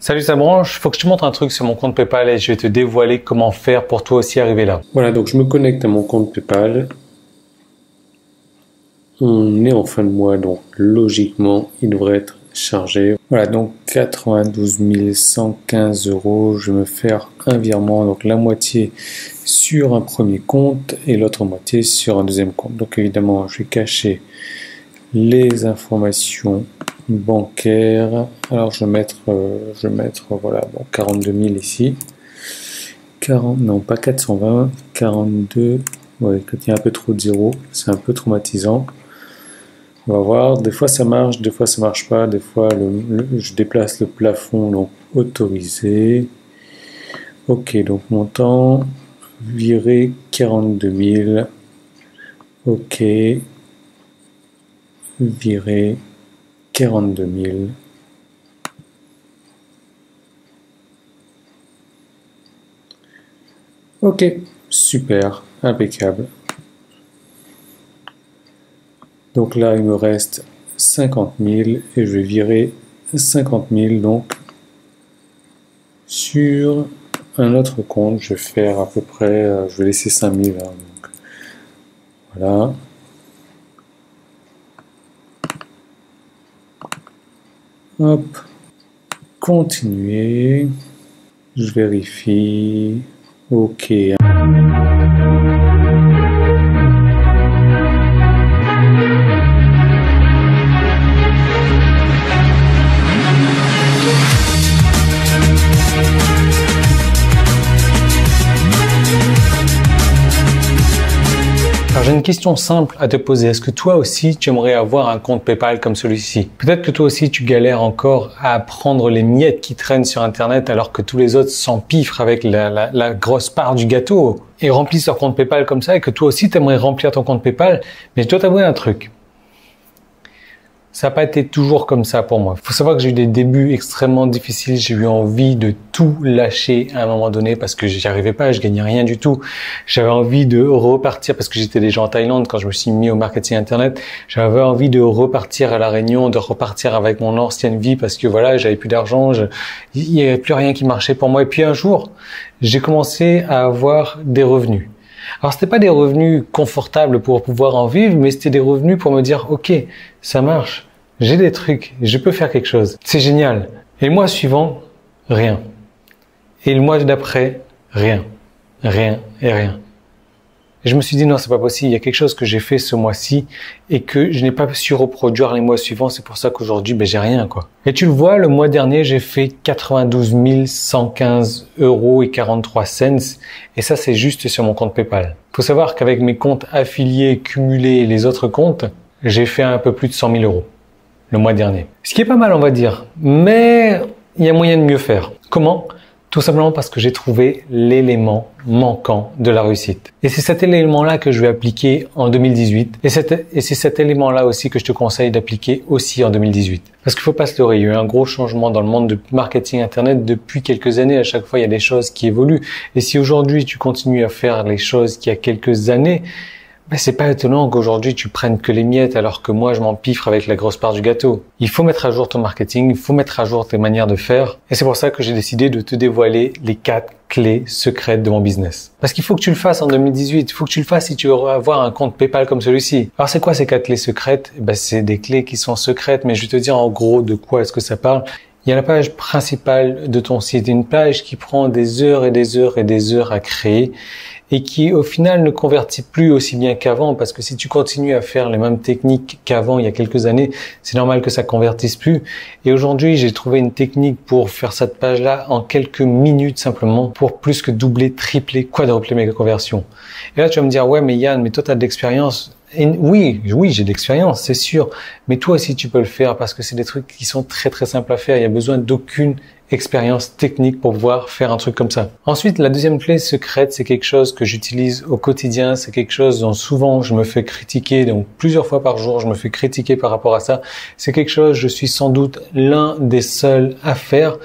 Salut ça branche, faut que je te montre un truc sur mon compte PayPal et je vais te dévoiler comment faire pour toi aussi arriver là. Voilà, donc je me connecte à mon compte PayPal. On est en fin de mois, donc logiquement, il devrait être chargé. Voilà, donc 92 115 €. Je vais me faire un virement, donc la moitié sur un premier compte et l'autre moitié sur un deuxième compte. Donc évidemment, je vais cacher les informations bancaires. Alors je vais mettre voilà, bon, 42 000 ici. 40, non pas 420, 42. Ouais, quand il y a un peu trop de zéros, c'est un peu traumatisant. On va voir, des fois ça marche, des fois ça marche pas, des fois je déplace le plafond, donc autorisé. Ok, donc montant, virer 42 000. Ok, virer 42 000. Ok, super, impeccable. Donc là, il me reste 50 000 et je vais virer 50 000 donc sur un autre compte. Je vais faire à peu près, je vais laisser 5 000. Hein, donc, voilà. Hop, continuer. Je vérifie. Ok. Alors j'ai une question simple à te poser. Est-ce que toi aussi tu aimerais avoir un compte PayPal comme celui-ci? Peut-être que toi aussi tu galères encore à prendre les miettes qui traînent sur Internet alors que tous les autres s'empiffrent avec la grosse part du gâteau et remplissent leur compte PayPal comme ça et que toi aussi tu aimerais remplir ton compte PayPal. Mais je dois t'avouer un truc. Ça n'a pas été toujours comme ça pour moi. Il faut savoir que j'ai eu des débuts extrêmement difficiles. J'ai eu envie de tout lâcher à un moment donné parce que j'y arrivais pas, je gagnais rien du tout. J'avais envie de repartir parce que j'étais déjà en Thaïlande quand je me suis mis au marketing internet. J'avais envie de repartir à La Réunion, de repartir avec mon ancienne vie parce que voilà, j'avais plus d'argent, il n'y avait plus rien qui marchait pour moi. Et puis un jour, j'ai commencé à avoir des revenus. Alors c'était pas des revenus confortables pour pouvoir en vivre, mais c'était des revenus pour me dire ok, ça marche, j'ai des trucs, je peux faire quelque chose, c'est génial. Et le mois suivant, rien. Et le mois d'après, rien, rien et rien. Et je me suis dit non, c'est pas possible, il y a quelque chose que j'ai fait ce mois-ci et que je n'ai pas su reproduire les mois suivants, c'est pour ça qu'aujourd'hui, j'ai rien quoi. Et tu le vois, le mois dernier, j'ai fait 92 115 € et 43 cents et ça c'est juste sur mon compte PayPal. Faut savoir qu'avec mes comptes affiliés, cumulés et les autres comptes, j'ai fait un peu plus de 100 000 € le mois dernier. Ce qui est pas mal on va dire, mais il y a moyen de mieux faire. Comment ? Tout simplement parce que j'ai trouvé l'élément manquant de la réussite. Et c'est cet élément-là que je vais appliquer en 2018. Et c'est cet élément-là aussi que je te conseille d'appliquer aussi en 2018. Parce qu'il faut pas se leurrer, il y a eu un gros changement dans le monde du marketing internet depuis quelques années. À chaque fois, il y a des choses qui évoluent. Et si aujourd'hui, tu continues à faire les choses qu'il y a quelques années, c'est pas étonnant qu'aujourd'hui tu prennes que les miettes alors que moi je m'empiffre avec la grosse part du gâteau. Il faut mettre à jour ton marketing, il faut mettre à jour tes manières de faire et c'est pour ça que j'ai décidé de te dévoiler les 4 clés secrètes de mon business. Parce qu'il faut que tu le fasses en 2018, il faut que tu le fasses si tu veux avoir un compte PayPal comme celui-ci. Alors c'est quoi ces 4 clés secrètes ? C'est des clés qui sont secrètes mais je vais te dire en gros de quoi est-ce que ça parle. Il y a la page principale de ton site, une page qui prend des heures et des heures et des heures à créer et qui au final ne convertit plus aussi bien qu'avant parce que si tu continues à faire les mêmes techniques qu'avant il y a quelques années, c'est normal que ça convertisse plus. Et aujourd'hui, j'ai trouvé une technique pour faire cette page-là en quelques minutes simplement pour plus que doubler, tripler, quadrupler mes conversions. Et là, tu vas me dire, ouais, mais Yann, mais toi, tu as de l'expérience. Et oui, j'ai de l'expérience, c'est sûr. Mais toi aussi, tu peux le faire parce que c'est des trucs qui sont très, très simples à faire. Il y a besoin d'aucune expérience technique pour pouvoir faire un truc comme ça. Ensuite, la deuxième clé secrète, c'est quelque chose que j'utilise au quotidien. C'est quelque chose dont souvent je me fais critiquer. Donc, plusieurs fois par jour, je me fais critiquer par rapport à ça. C'est quelque chose, je suis sans doute l'un des seuls à faire.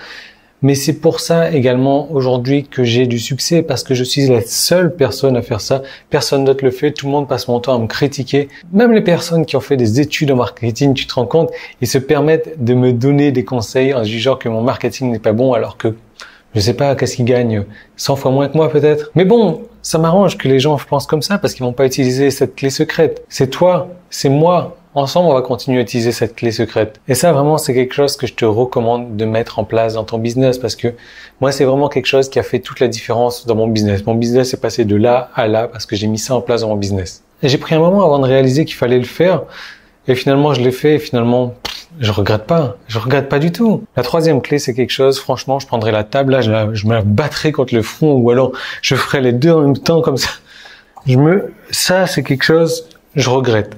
Mais c'est pour ça également aujourd'hui que j'ai du succès, parce que je suis la seule personne à faire ça. Personne d'autre le fait. Tout le monde passe mon temps à me critiquer. Même les personnes qui ont fait des études en marketing, tu te rends compte, ils se permettent de me donner des conseils en jugeant que mon marketing n'est pas bon, alors que je sais pas, qu'est-ce qu'ils gagnent 100 fois moins que moi peut-être. Mais bon, ça m'arrange que les gens pensent comme ça parce qu'ils vont pas utiliser cette clé secrète. C'est toi, c'est moi. Ensemble, on va continuer à utiliser cette clé secrète. Et ça, vraiment, c'est quelque chose que je te recommande de mettre en place dans ton business parce que moi, c'est vraiment quelque chose qui a fait toute la différence dans mon business. Mon business est passé de là à là parce que j'ai mis ça en place dans mon business. Et j'ai pris un moment avant de réaliser qu'il fallait le faire. Et finalement, je l'ai fait et finalement, je regrette pas. Je regrette pas du tout. La troisième clé, c'est quelque chose, franchement, je prendrais la table, là, je me la battrais contre le front ou alors je ferais les deux en même temps comme ça. Ça, c'est quelque chose, je regrette.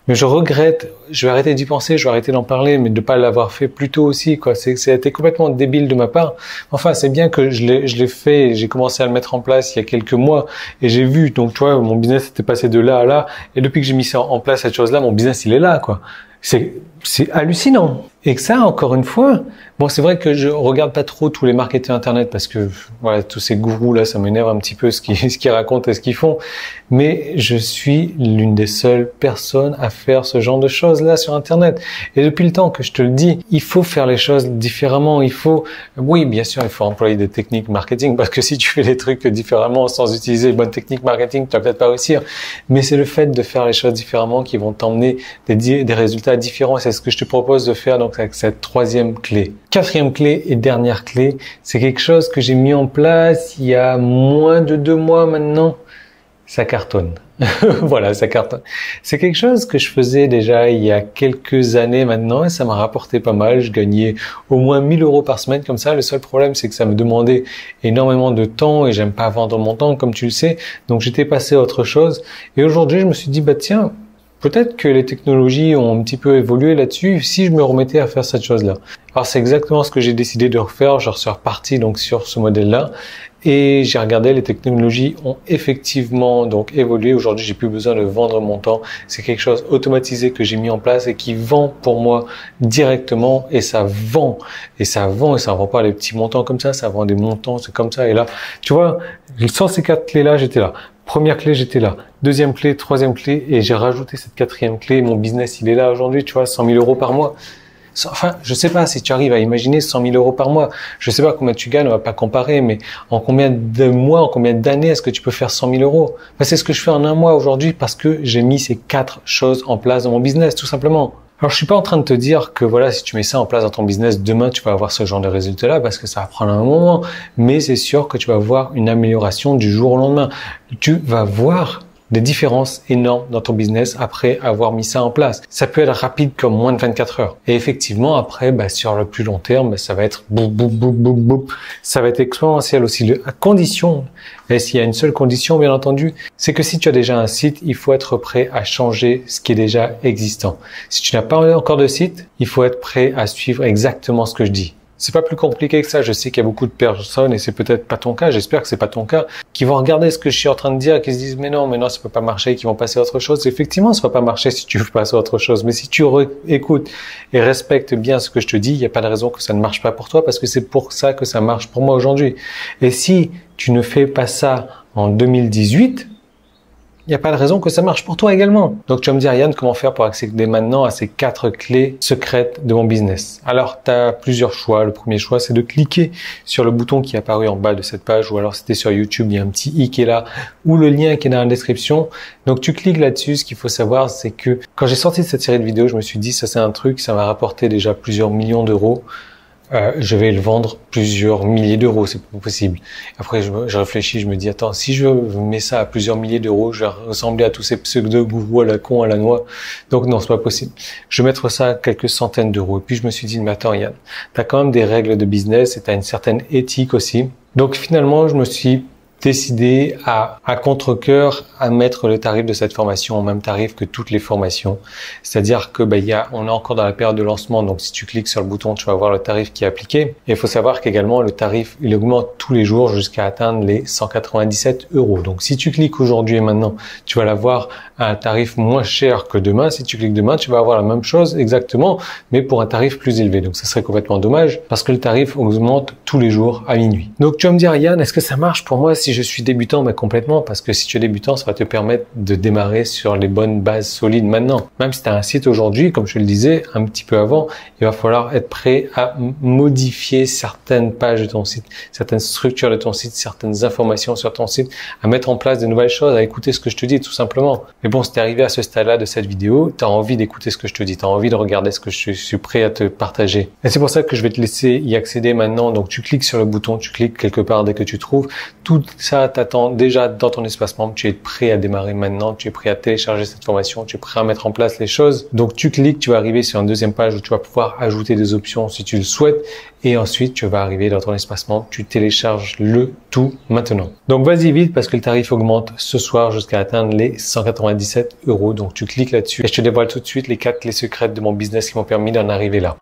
Mais je regrette, je vais arrêter d'y penser, je vais arrêter d'en parler, mais de pas l'avoir fait plus tôt aussi, quoi. C'était complètement débile de ma part. Enfin, c'est bien que je l'ai fait, j'ai commencé à le mettre en place il y a quelques mois, et j'ai vu, donc, tu vois, mon business était passé de là à là, et depuis que j'ai mis ça en place, cette chose-là, mon business, il est là, quoi. C'est hallucinant. Et que ça, encore une fois, bon, c'est vrai que je regarde pas trop tous les marketeurs internet parce que, voilà, tous ces gourous là, ça m'énerve un petit peu ce qu'ils racontent et ce qu'ils font. Mais je suis l'une des seules personnes à faire ce genre de choses là sur internet. Et depuis le temps que je te le dis, il faut faire les choses différemment. Oui, bien sûr, il faut employer des techniques marketing parce que si tu fais les trucs différemment sans utiliser les bonnes techniques marketing, tu vas peut-être pas réussir. Mais c'est le fait de faire les choses différemment qui vont t'emmener des résultats différents. C'est ce que je te propose de faire donc avec cette troisième clé. Quatrième clé et dernière clé, c'est quelque chose que j'ai mis en place il y a moins de 2 mois maintenant. Ça cartonne. Voilà, ça cartonne. C'est quelque chose que je faisais déjà il y a quelques années maintenant et ça m'a rapporté pas mal. Je gagnais au moins 1 000 € par semaine comme ça. Le seul problème, c'est que ça me demandait énormément de temps et j'aime pas vendre mon temps, comme tu le sais. Donc, j'étais passé à autre chose. Et aujourd'hui, je me suis dit, bah tiens, peut-être que les technologies ont un petit peu évolué là-dessus si je me remettais à faire cette chose-là. Alors c'est exactement ce que j'ai décidé de refaire. Je suis reparti donc sur ce modèle-là et j'ai regardé, les technologies ont effectivement donc évolué. Aujourd'hui, j'ai plus besoin de vendre mon temps. C'est quelque chose automatisé que j'ai mis en place et qui vend pour moi directement et ça vend. Et ça vend pas les petits montants comme ça vend des montants, c'est comme ça. Et là, tu vois, sans ces 4 clés-là, j'étais là. Première clé, j'étais là. Deuxième clé, troisième clé, et j'ai rajouté cette quatrième clé. Mon business, il est là aujourd'hui, tu vois, 100 000 € par mois. Enfin, je sais pas si tu arrives à imaginer 100 000 € par mois. Je sais pas combien tu gagnes, on va pas comparer, mais en combien de mois, en combien d'années est-ce que tu peux faire 100 000 €? Ben, c'est ce que je fais en un mois aujourd'hui parce que j'ai mis ces 4 choses en place dans mon business, tout simplement. Alors, je suis pas en train de te dire que voilà, si tu mets ça en place dans ton business, demain, tu vas avoir ce genre de résultat-là parce que ça va prendre un moment. Mais c'est sûr que tu vas voir une amélioration du jour au lendemain. Tu vas voir des différences énormes dans ton business après avoir mis ça en place. Ça peut être rapide comme moins de 24 heures. Et effectivement, après, sur le plus long terme, ça va être boum, boum, boum, boum, boum. Ça va être exponentiel aussi. À condition, et s'il y a une seule condition, bien entendu, c'est que si tu as déjà un site, il faut être prêt à changer ce qui est déjà existant. Si tu n'as pas encore de site, il faut être prêt à suivre exactement ce que je dis. C'est pas plus compliqué que ça. Je sais qu'il y a beaucoup de personnes, et c'est peut-être pas ton cas, j'espère que c'est pas ton cas, qui vont regarder ce que je suis en train de dire et qui se disent mais non, ça peut pas marcher, qui vont passer à autre chose. Effectivement, ça va pas marcher si tu veux passer à autre chose. Mais si tu écoutes et respectes bien ce que je te dis, il n'y a pas de raison que ça ne marche pas pour toi parce que c'est pour ça que ça marche pour moi aujourd'hui. Et si tu ne fais pas ça en 2018, il n'y a pas de raison que ça marche pour toi également. Donc tu vas me dire, Yann, comment faire pour accéder maintenant à ces 4 clés secrètes de mon business? Alors, tu as plusieurs choix. Le premier choix, c'est de cliquer sur le bouton qui est apparu en bas de cette page, ou alors c'était sur YouTube, il y a un petit i qui est là, ou le lien qui est dans la description. Donc tu cliques là-dessus. Ce qu'il faut savoir, c'est que quand j'ai sorti cette série de vidéos, je me suis dit, ça c'est un truc, ça m'a rapporté déjà plusieurs millions d'euros. Je vais le vendre plusieurs milliers d'euros, c'est pas possible. Après, je réfléchis, je me dis, attends, si je mets ça à plusieurs milliers d'euros, je vais ressembler à tous ces pseudo-gourous à la con, à la noix. Donc non, c'est pas possible. Je vais mettre ça à quelques centaines d'euros. Et puis je me suis dit, mais attends, Yann, t'as quand même des règles de business et t'as une certaine éthique aussi. Donc finalement, je me suis décidé à contre-cœur à mettre le tarif de cette formation au même tarif que toutes les formations. C'est-à-dire que on est encore dans la période de lancement, donc si tu cliques sur le bouton, tu vas voir le tarif qui est appliqué. Et il faut savoir qu'également le tarif, il augmente tous les jours jusqu'à atteindre les 197 €. Donc si tu cliques aujourd'hui et maintenant, tu vas l'avoir à un tarif moins cher que demain. Si tu cliques demain, tu vas avoir la même chose exactement, mais pour un tarif plus élevé. Donc ça serait complètement dommage parce que le tarif augmente tous les jours à minuit. Donc tu vas me dire, Yann, est-ce que ça marche pour moi si je suis débutant? Mais complètement, parce que si tu es débutant, ça va te permettre de démarrer sur les bonnes bases solides maintenant. Même si tu as un site aujourd'hui, comme je te le disais un petit peu avant, il va falloir être prêt à modifier certaines pages de ton site, certaines structures de ton site, certaines informations sur ton site, à mettre en place de nouvelles choses, à écouter ce que je te dis tout simplement. Mais bon, si tu es arrivé à ce stade-là de cette vidéo, tu as envie d'écouter ce que je te dis, tu as envie de regarder ce que je suis prêt à te partager. Et c'est pour ça que je vais te laisser y accéder maintenant. Donc tu cliques sur le bouton, tu cliques quelque part dès que tu trouves. Tout ça t'attend déjà dans ton espace membre. Tu es prêt à démarrer maintenant, tu es prêt à télécharger cette formation, tu es prêt à mettre en place les choses. Donc tu cliques, tu vas arriver sur une deuxième page où tu vas pouvoir ajouter des options si tu le souhaites. Et ensuite, tu vas arriver dans ton espace membre, tu télécharges le tout maintenant. Donc vas-y vite parce que le tarif augmente ce soir jusqu'à atteindre les 197 €. Donc tu cliques là-dessus et je te dévoile tout de suite les 4 clés secrètes de mon business qui m'ont permis d'en arriver là.